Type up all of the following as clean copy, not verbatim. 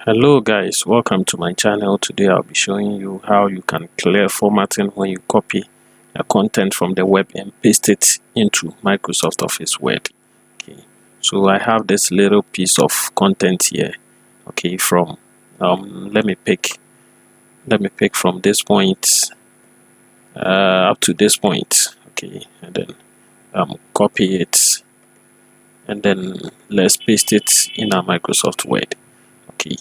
Hello guys, welcome to my channel. Today I'll be showing you how you can clear formatting when you copy a content from the web and paste it into Microsoft Office Word. Okay, so I have this little piece of content here. Okay, from let me pick from this point up to this point. Okay, and then copy it, and then let's paste it in our Microsoft Word. Okay,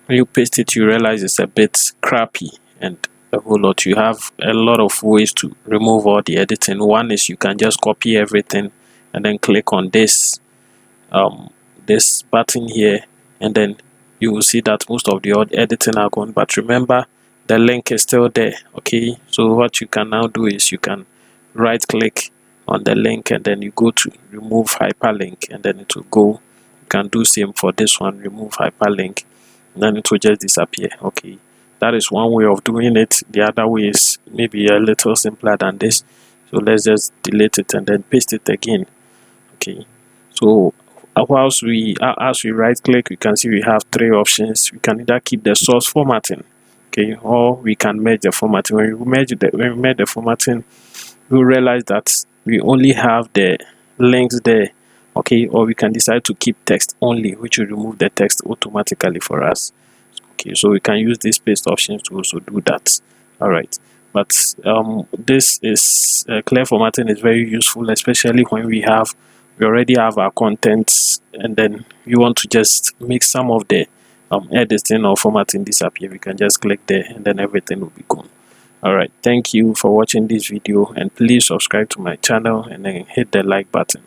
when you paste it, you realize it's a bit crappy and a whole lot. You have a lot of ways to remove all the editing. One is you can just copy everything and then click on this this button here, and then you will see that most of the old editing are gone, but remember the link is still there. Okay, so what you can now do is you can right click on the link and then you go to remove hyperlink, and then it will go. You can do same for this one, remove hyperlink, and then it will just disappear. Okay, that is one way of doing it. The other way is maybe a little simpler than this, so let's just delete it and then paste it again. Okay, so whilst as we right click, you can see we have three options. We can either keep the source formatting, okay, or we can merge the formatting. When we merge the formatting, we realize that we only have the links there. Okay, or we can decide to keep text only, which will remove the text automatically for us. Okay, so we can use these paste options to also do that. All right, but this is clear formatting is very useful, especially when we already have our contents and then you want to just make some of the editing or formatting disappear. We can just click there and then everything will be gone. All right, thank you for watching this video, and please subscribe to my channel and then hit the like button.